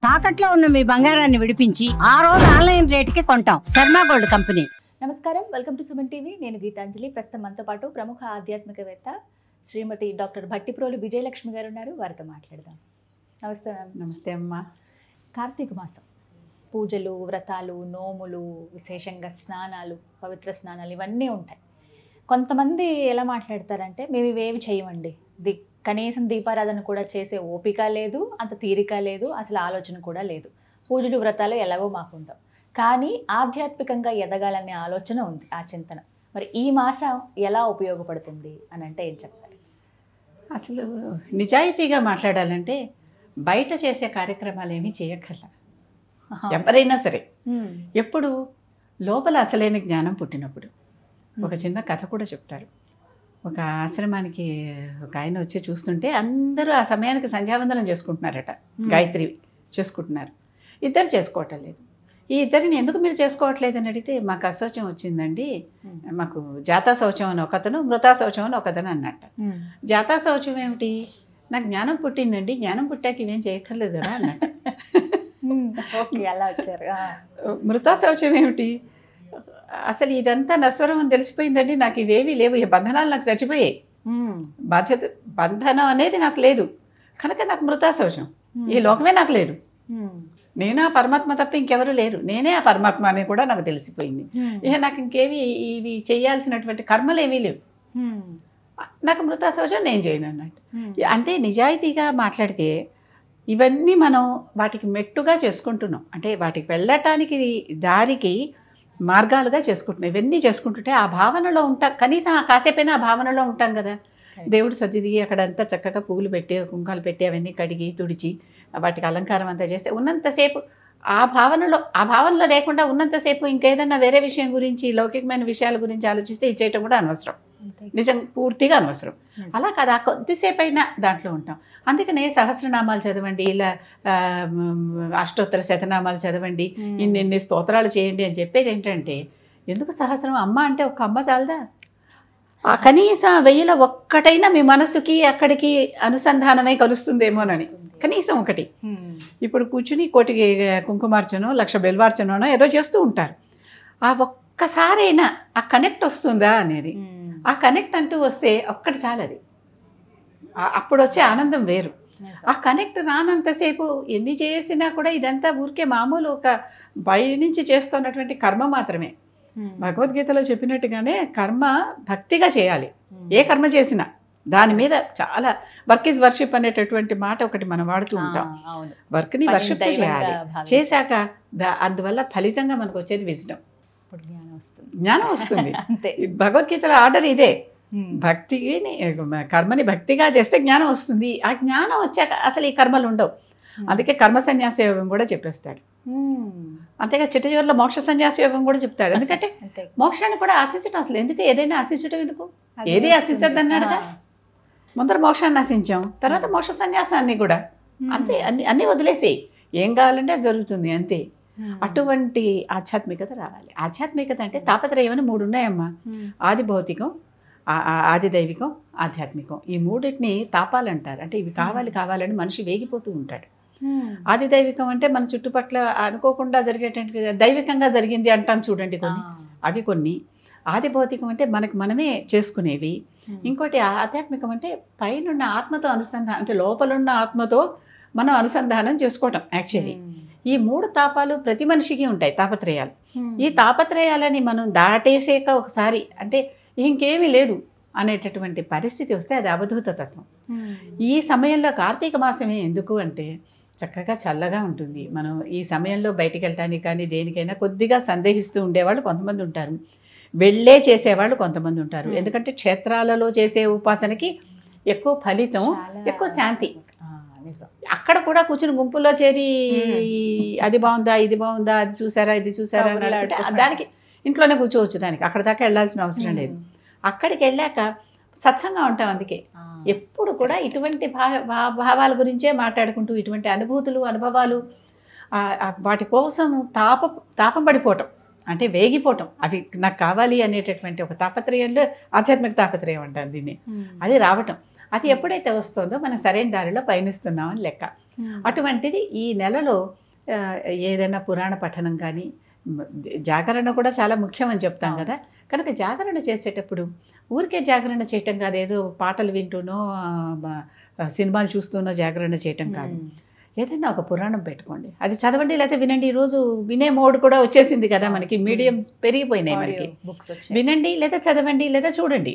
తాకట్లో ఉన్న మీ బంగారాన్ని విడిపించి ఆ రోజు ఆన్లైన్ రేటుకి కొంటాం. Sharma gold company. నమస్కారం, వెల్కమ్ టు సుమన్ టీవీ. నేను గీతాంజలి. ప్రస్తుతం మనతో పాటు ప్రముఖ ఆధ్యాత్మికవేత్త శ్రీమతి డాక్టర్ భట్టిప్రోలు విజయలక్ష్మి గారు ఉన్నారు. వారితో మాట్లాడదాం. నమస్తే మ్యామ్. నమస్తే అమ్మా. కార్తీక మాసం పూజలు, వ్రతాలు, నోములు, విశేషంగా స్నానాలు, పవిత్ర స్నానాలు ఇవన్నీ ఉంటాయి. కొంతమంది ఎలా మాట్లాడతారంటే మేము ఇవేవి చేయమండి, కనీసం దీపారాధన కూడా చేసే ఓపిక లేదు, అంత తీరిక లేదు, అసలు ఆలోచన కూడా లేదు, పూజలు వ్రతాలు ఎలాగో మాకుంటాం, కానీ ఆధ్యాత్మికంగా ఎదగాలనే ఆలోచన ఉంది, ఆ చింతన. మరి ఈ మాసం ఎలా ఉపయోగపడుతుంది అని అంటే ఏం చెప్తారు? అసలు నిజాయితీగా మాట్లాడాలంటే బయట చేసే కార్యక్రమాలు ఏమీ చేయక్కర్లా. ఎవరైనా సరే ఎప్పుడు లోపల అసలైన జ్ఞానం పుట్టినప్పుడు. ఒక చిన్న కథ కూడా చెప్తారు. ఒక ఆశ్రమానికి ఒక ఆయన వచ్చి చూస్తుంటే అందరూ ఆ సమయానికి సంధ్యావందనం చేసుకుంటున్నారట, గాయత్రి చేసుకుంటున్నారు. ఇద్దరు చేసుకోవటం లేదు. ఈ ఇద్దరిని ఎందుకు మీరు చేసుకోవట్లేదు అని అడిగితే, మాకు అశౌచం వచ్చిందండి, మాకు జాతా శౌచం అని ఒకతను, మృతా శౌచం అని ఒకతను అన్నట్ట. జాతా శౌచం ఏమిటి? నాకు జ్ఞానం పుట్టిందండి, జ్ఞానం పుట్టాక ఇవేం చేయక్కర్లేదు కదా అన్నట్ట. అలా వచ్చారు. మృతా శౌచం ఏమిటి? అసలు ఇదంతా నశ్వరం అని తెలిసిపోయిందండి, నాకు ఇవేవి లేవు, ఈ బంధనాలు నాకు చచ్చిపోయాయి, బాధ్యత బంధనం అనేది నాకు లేదు కనుక నాకు మృతా శౌచం, ఈ లోకమే నాకు లేదు, నేను ఆ పరమాత్మ తప్ప ఇంకెవరు లేరు, నేనే ఆ పరమాత్మ అని కూడా నాకు తెలిసిపోయింది, ఇక నాకు ఇంకేవి ఇవి చేయాల్సినటువంటి కర్మలు ఏమీ లేవు, నాకు మృతా శౌచం నేను చేయను అన్నట్టు. అంటే నిజాయితీగా మాట్లాడితే ఇవన్నీ మనం వాటికి మెట్టుగా చేసుకుంటున్నాం, అంటే వాటికి వెళ్ళటానికి దారికి మార్గాలుగా చేసుకుంటున్నాం. ఇవన్నీ చేసుకుంటుంటే ఆ భావనలో ఉంటాం, కనీసం ఆ కాసేపైనా ఆ భావనలో ఉంటాం కదా. దేవుడు సర్దిరిగి అక్కడంతా చక్కగా పువ్వులు పెట్టి కుంకాలు పెట్టి అవన్నీ కడిగి తుడిచి వాటికి అలంకారం అంతా చేస్తే ఉన్నంతసేపు ఆ భావనలో లేకుండా ఉన్నంతసేపు ఇంకేదన్నా వేరే విషయం గురించి, లౌకికమైన విషయాల గురించి ఆలోచిస్తే ఇచ్చేయటం కూడా అనవసరం, నిజం పూర్తిగా అనవసరం. అలా కాదు, ఆ కొద్దిసేపు అయినా దాంట్లో ఉంటాం. అందుకనే సహస్రనామాలు చదవండి, ఇలా అష్టోత్తర శతనామాలు చదవండి, ఇన్ని స్తోత్రాలు చేయండి అని చెప్పేది ఏంటంటే, ఎందుకు సహస్రం? అమ్మ అంటే ఒక అమ్మ చాలదా? ఆ కనీసం 1000లో ఒక్కటైనా మీ మనసుకి అక్కడికి అనుసంధానమై కలుస్తుందేమోనని, కనీసం ఒకటి. ఇప్పుడు కూర్చుని 1,000 కుంకుమార్చనో 1,00,000 బెల్వార్చనో ఏదో చేస్తూ ఉంటారు. ఆ ఒక్కసారైనా ఆ కనెక్ట్ వస్తుందా అనేది, ఆ కనెక్ట్ అంటూ వస్తే ఒక్కటి చాలు, అది అప్పుడు వచ్చే ఆనందం వేరు. ఆ కనెక్ట్ రానంతసేపు ఎన్ని చేసినా కూడా ఇదంతా ఊరికే మామూలు ఒక పైనుంచి చేస్తున్నటువంటి కర్మ మాత్రమే. భగవద్గీతలో చెప్పినట్టుగానే కర్మ భక్తిగా చేయాలి. ఏ కర్మ చేసినా దాని మీద చాలా వర్క్ ఈజ్ వర్షిప్ అనేటటువంటి మాట ఒకటి మనం వాడుతూ ఉంటాం. వర్క్ని వర్షిప్ చేయాలి, చేశాక అందువల్ల ఫలితంగా మనకు వచ్చేది విజ్డమ్, జ్ఞానం వస్తుంది. భగవద్గీతలో ఆర్డర్ ఇదే, భక్తిని కర్మని భక్తిగా చేస్తే జ్ఞానం వస్తుంది. ఆ జ్ఞానం వచ్చాక అసలు ఈ కర్మలు ఉండవు. అందుకే కర్మ సన్యాస యోగం కూడా చెప్పేస్తాడు. అంతేగా చిట్ట చివరిలో మోక్ష సన్యాస యోగం కూడా చెప్తాడు. ఎందుకంటే మోక్షాన్ని కూడా ఆశించడం, అసలు ఎందుకు ఏదైనా ఆశించడం ఎందుకు? ఏది ఆశించద్దు అన్నాడుగా. ముందర మోక్షాన్ని ఆశించాం, తర్వాత మోక్ష సన్యాసాన్ని కూడా అంతే, అన్నీ వదిలేసి ఏం కావాలంటే అది జరుగుతుంది అంతే. అటువంటి ఆధ్యాత్మికత రావాలి. ఆధ్యాత్మికత అంటే తాపత్రయం అని 3 ఉన్నాయమ్మా. ఆది భౌతికం, ఆది దైవికం, ఆధ్యాత్మికం. ఈ మూడింటిని తాపాలంటారు. అంటే ఇవి కావాలని మనిషి వేగిపోతూ ఉంటాడు. ఆది దైవికం అంటే మన చుట్టుపట్ల అనుకోకుండా జరిగేటువంటి దైవికంగా జరిగింది అంటాం చూడండి, కొన్ని అవి కొన్ని. ఆది భౌతికం అంటే మనకు మనమే చేసుకునేవి. ఇంకోటి ఆధ్యాత్మికం అంటే పైనున్న ఆత్మతో అనుసంధానం, అంటే లోపలున్న ఆత్మతో మనం అనుసంధానం చేసుకోవటం. యాక్చువల్లీ ఈ 3 తాపాలు ప్రతి మనిషికి ఉంటాయి, తాపత్రయాలు. ఈ తాపత్రయాలని మనం దాటేసాక ఒకసారి అంటే ఇంకేమీ లేదు అనేటటువంటి పరిస్థితి వస్తే అది అవధూత తత్వం. ఈ సమయంలో కార్తీక మాసమే ఎందుకు అంటే చక్కగా చల్లగా ఉంటుంది. మనం ఈ సమయంలో బయటికి వెళ్ళటానికి కానీ దేనికైనా కొద్దిగా సందేహిస్తూ ఉండేవాళ్ళు కొంతమంది ఉంటారు, వెళ్ళే చేసేవాళ్ళు కొంతమంది ఉంటారు. ఎందుకంటే క్షేత్రాలలో చేసే ఉపాసనకి ఎక్కువ ఫలితం, ఎక్కువ శాంతి. అక్కడ కూడా కూర్చుని గుంపుల్లో చేరి అది బాగుందా, ఇది బాగుందా, అది చూసారా, ఇది చూసారా దానికి ఇంట్లోనే కూర్చోవచ్చు, దానికి అక్కడ దాకా వెళ్ళాల్సిన అవసరం లేదు. అక్కడికి వెళ్ళాక సత్సంగా ఉంటాం. అందుకే ఎప్పుడు కూడా ఇటువంటి భావాల గురించే మాట్లాడుకుంటూ, ఇటువంటి అనుభవాలు వాటి కోసం తాపం పడిపోవటం, అంటే వేగిపోవటం, అవి నాకు కావాలి అనేటటువంటి ఒక తాపత్రయంలో ఆధ్యాత్మిక తాపత్రయం అంటాను దీన్ని. అది రావటం, అది ఎప్పుడైతే వస్తుందో మనం సరైన దారిలో పయనిస్తున్నామని లెక్క. అటువంటిది ఈ నెలలో ఏదైనా పురాణ పఠనం కానీ జాగరణ కూడా చాలా ముఖ్యం అని చెప్తాం కదా. కనుక జాగరణ చేసేటప్పుడు ఊరికే జాగరణ చేయటం కాదు, ఏదో పాటలు వింటూనో సినిమాలు చూస్తూనో జాగరణ చేయటం కాదు. ఏదైనా ఒక పురాణం పెట్టుకోండి, అది చదవండి లేకపోతే వినండి. ఈరోజు వినే మోడ్ కూడా వచ్చేసింది కదా మనకి, మీడియంస్ పెరిగిపోయినాయి మనకి. వినండి లేదా చదవండి లేదా చూడండి,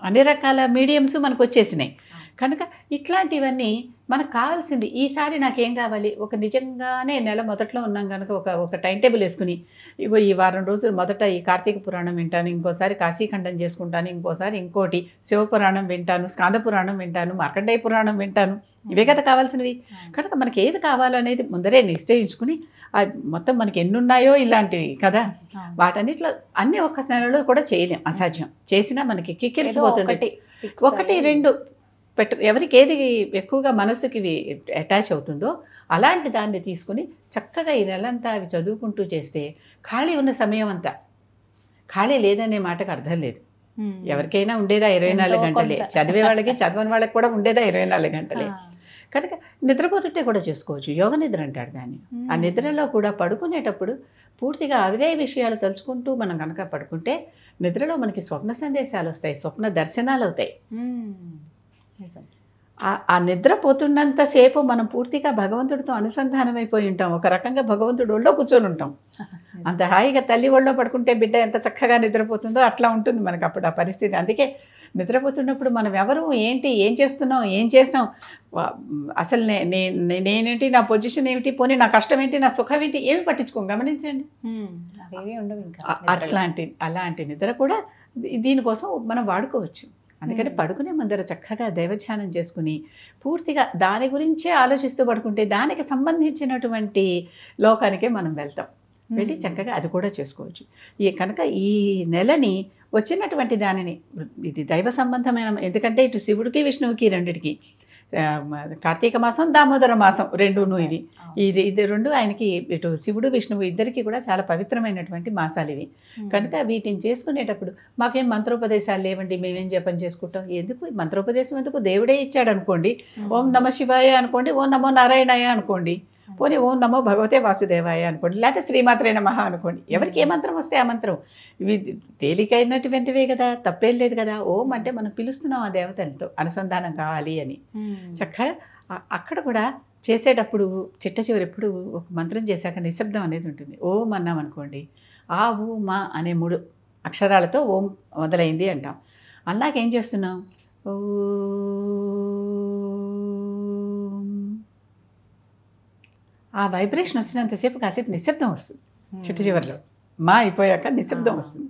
అన్ని రకాల మీడియంస్ మనకు వచ్చేసినాయి. కనుక ఇట్లాంటివన్నీ మనకు కావాల్సింది. ఈసారి నాకేం కావాలి, ఒక నిజంగానే నెల మొదట్లో ఉన్నాం కనుక ఒక టైం టేబుల్ వేసుకుని, ఇగో ఈ వారం రోజులు మొదట ఈ కార్తీక పురాణం వింటాను, ఇంకోసారి కాశీఖండం చేసుకుంటాను, ఇంకోసారి ఇంకోటి శివపురాణం వింటాను, స్కాంద పురాణం వింటాను, మార్కండేయ పురాణం వింటాను. ఇవే కదా కావాల్సినవి. కనుక మనకి ఏవి కావాలనేది ముందరే నిశ్చయించుకుని, మొత్తం మనకి ఎన్ని ఉన్నాయో ఇలాంటివి కదా, వాటన్నిట్లో అన్నీ ఒక్క నెలలో కూడా చేయలేం, అసాధ్యం. చేసినా మనకి కిక్కిరిసిపోతుంది. ఒకటి రెండు ఎవరికి ఏది ఎక్కువగా మనసుకి అటాచ్ అవుతుందో అలాంటి దాన్ని తీసుకుని చక్కగా ఈ నెలంతా అవి చదువుకుంటూ చేస్తే ఖాళీ ఉన్న సమయం అంతా, ఖాళీ లేదనే మాటకు అర్థం లేదు. ఎవరికైనా ఉండేదా 24 గంటలే, చదివే వాళ్ళకి చదవని వాళ్ళకి కూడా ఉండేదా 24 గంటలే. కనుక నిద్రపోతుంటే కూడా చేసుకోవచ్చు, యోగ నిద్ర అంటారు దాన్ని. ఆ నిద్రలో కూడా పడుకునేటప్పుడు పూర్తిగా అదే విషయాలు తలుచుకుంటూ మనం కనుక పడుకుంటే నిద్రలో మనకి స్వప్న సందేశాలు వస్తాయి, స్వప్న దర్శనాలు అవుతాయి. ఆ నిద్రపోతున్నంతసేపు మనం పూర్తిగా భగవంతుడితో అనుసంధానం అయిపోయి ఉంటాం. ఒక రకంగా భగవంతుడు ఒళ్ళో కూర్చొని ఉంటాం. అంత హాయిగా తల్లి ఒళ్ళో పడుకుంటే బిడ్డ ఎంత చక్కగా నిద్రపోతుందో అట్లా ఉంటుంది మనకు అప్పుడు ఆ పరిస్థితి. అందుకే నిద్రపోతున్నప్పుడు మనం ఎవరు, ఏంటి, ఏం చేస్తున్నాం, ఏం చేసాం, అసలు నేనేంటి, నా పొజిషన్ ఏమిటి, పోనీ నా కష్టం ఏంటి, నా సుఖం ఏంటి, ఏమి పట్టించుకోం. గమనించండి, అలాంటి నిద్ర కూడా దీనికోసం మనం వాడుకోవచ్చు. అందుకని పడుకునే ముందర చక్కగా దైవధ్యానం చేసుకుని పూర్తిగా దాని గురించే ఆలోచిస్తూ పడుకుంటే దానికి సంబంధించినటువంటి లోకానికే మనం వెళ్తాం. వెళ్ళి చక్కగా అది కూడా చేసుకోవచ్చు. కనుక ఈ నెలని వచ్చినటువంటి దానిని, ఇది దైవ సంబంధమైన, ఎందుకంటే ఇటు శివుడికి విష్ణువుకి రెండిటికి, కార్తీక మాసం దామోదర మాసం రెండును, ఇది రెండు ఆయనకి, ఇటు శివుడు విష్ణువు ఇద్దరికి కూడా చాలా పవిత్రమైనటువంటి మాసాలు ఇవి. కనుక వీటిని చేసుకునేటప్పుడు మాకేం మంత్రోపదేశాలు లేవండి, మేమేం జపం చేసుకుంటాం, ఎందుకు మంత్రోపదేశం ఎందుకు, దేవుడే ఇచ్చాడు అనుకోండి, ఓం నమ శివాయ అనుకోండి, ఓం నమో నారాయణాయ అనుకోండి, పోనీ ఓం నమో భగవతే వాసుదేవాయ అనుకోండి, లేకపోతే శ్రీమాత్రే నమః అనుకోండి. ఎవరికి ఏ మంత్రం వస్తే ఆ మంత్రం, ఇవి తేలికైనటువంటివే కదా, తప్పేం లేదు కదా. ఓం అంటే మనం పిలుస్తున్నాం ఆ దేవతలతో అనుసంధానం కావాలి అని. చక్కగా అక్కడ కూడా చేసేటప్పుడు చిట్ట చివరి ఎప్పుడు ఒక మంత్రం చేశాక నిశ్శబ్దం అనేది ఉంటుంది. ఓం అన్నాం అనుకోండి, ఆ ఊ మా అనే 3 అక్షరాలతో ఓం మొదలైంది అంటాం. అలాగే ఏం చేస్తున్నాం, ఓ ఆ వైబ్రేషన్ వచ్చినంతసేపు కాసేపు నిశ్శబ్దం వస్తుంది. చిట్ట చివరిలో మా అయిపోయాక నిశ్శబ్దం వస్తుంది.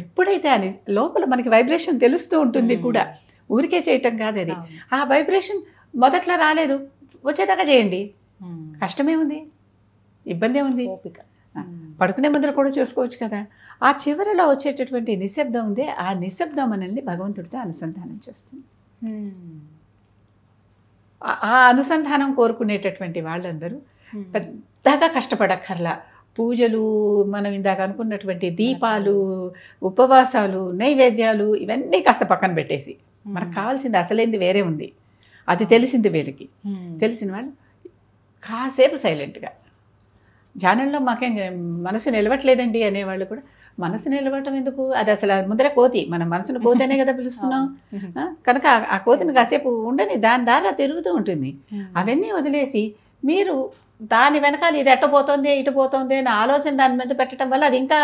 ఎప్పుడైతే లోపల మనకి వైబ్రేషన్ తెలుస్తూ ఉంటుంది కూడా, ఊరికే చేయటం కాదు అది. ఆ వైబ్రేషన్ మొదట్లో రాలేదు, వచ్చేదాకా చేయండి, కష్టమే ఉంది, ఇబ్బంది ఉంది. పడుకునే ముందర కూడా చేసుకోవచ్చు కదా. ఆ చివరిలో వచ్చేటటువంటి నిశ్శబ్దం ఉంది, ఆ నిశ్శబ్దం మనల్ని భగవంతుడితో అనుసంధానం చేస్తుంది. ఆ అనుసంధానం కోరుకునేటటువంటి వాళ్ళందరూ పెద్దగా కష్టపడక్కర్లా. పూజలు, మనం ఇందాక అనుకున్నటువంటి దీపాలు, ఉపవాసాలు, నైవేద్యాలు, ఇవన్నీ కాస్త పక్కన పెట్టేసి మనకు కావాల్సింది అసలేంది వేరే ఉంది, అది తెలిసింది వీళ్ళకి. తెలిసిన వాళ్ళు కాసేపు సైలెంట్గా ధ్యానంలో మాకేం మనసు నిలవట్లేదండి అనేవాళ్ళు కూడా, మనసు నిలవటం ఎందుకు, అది అసలు ముందర కోతి, మన మనసును కోతి అనే కదా పిలుస్తున్నాం. కనుక ఆ కోతిని కాసేపు ఉండని, దాని ద్వారా తిరుగుతూ ఉంటుంది. అవన్నీ వదిలేసి మీరు దాని వెనకాల ఇది ఎట్టపోతుంది ఇటు పోతుంది అనే ఆలోచన దాని మీద పెట్టడం వల్ల అది ఇంకా,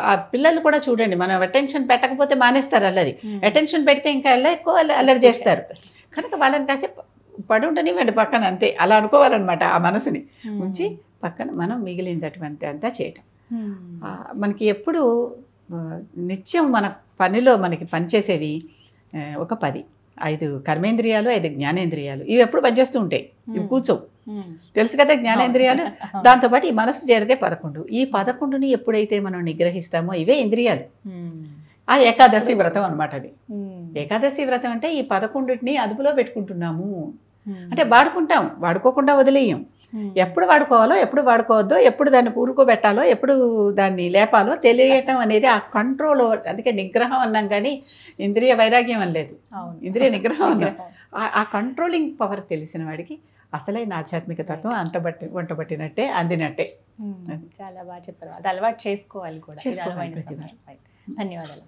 ఆ పిల్లలు కూడా చూడండి, మనం అటెన్షన్ పెట్టకపోతే మానేస్తారు అల్లరి, అటెన్షన్ పెడితే ఇంకా ఎక్కువ అల్లరి చేస్తారు. కనుక వాళ్ళని కాసేపు పడి ఉండనివ్వండి పక్కన, అంతే. అలా అనుకోవాలన్నమాట. ఆ మనసుని ఉంచి పక్కన మనం మిగిలినటువంటి అంతా చేయటం. మనకి ఎప్పుడు నిత్యం మన పనిలో మనకి పనిచేసేవి ఒక 5 కర్మేంద్రియాలు, 5 జ్ఞానేంద్రియాలు, ఇవి ఎప్పుడు పనిచేస్తూ ఉంటాయి, ఇవి కూర్చోవు. తెలుసు కదా జ్ఞానేంద్రియాలు. దాంతోపాటు ఈ మనసు చేరితే 11. ఈ 11ని ఎప్పుడైతే మనం నిగ్రహిస్తామో ఇవే ఇంద్రియాలు. ఆ ఏకాదశి వ్రతం అనమాట అది. ఏకాదశి వ్రతం అంటే ఈ 11ని అదుపులో పెట్టుకుంటున్నాము అంటే, వాడుకుంటాం, వాడుకోకుండా వదిలేయం. ఎప్పుడు వాడుకోవాలో ఎప్పుడు వాడుకోవద్దో, ఎప్పుడు దాన్ని ఊరుకోబెట్టాలో, ఎప్పుడు దాన్ని లేపాలో తెలియటం అనేది ఆ కంట్రోల్. అందుకే నిగ్రహం అన్నాం కానీ ఇంద్రియ వైరాగ్యం అనలేదు, అవును. ఇంద్రియ నిగ్రహం అన్నాం. ఆ కంట్రోలింగ్ పవర్ తెలిసిన వాడికి అసలైన ఆధ్యాత్మిక తత్వం వంటబట్టినట్టే, అందినట్టే. చాలా బాగా చెప్పారు. అది అలవాటు చేసుకోవాలి కూడా. చేసుకోవాలి నిదానమైన ప్రతివారు. సమయం. ధన్యవాదాలు.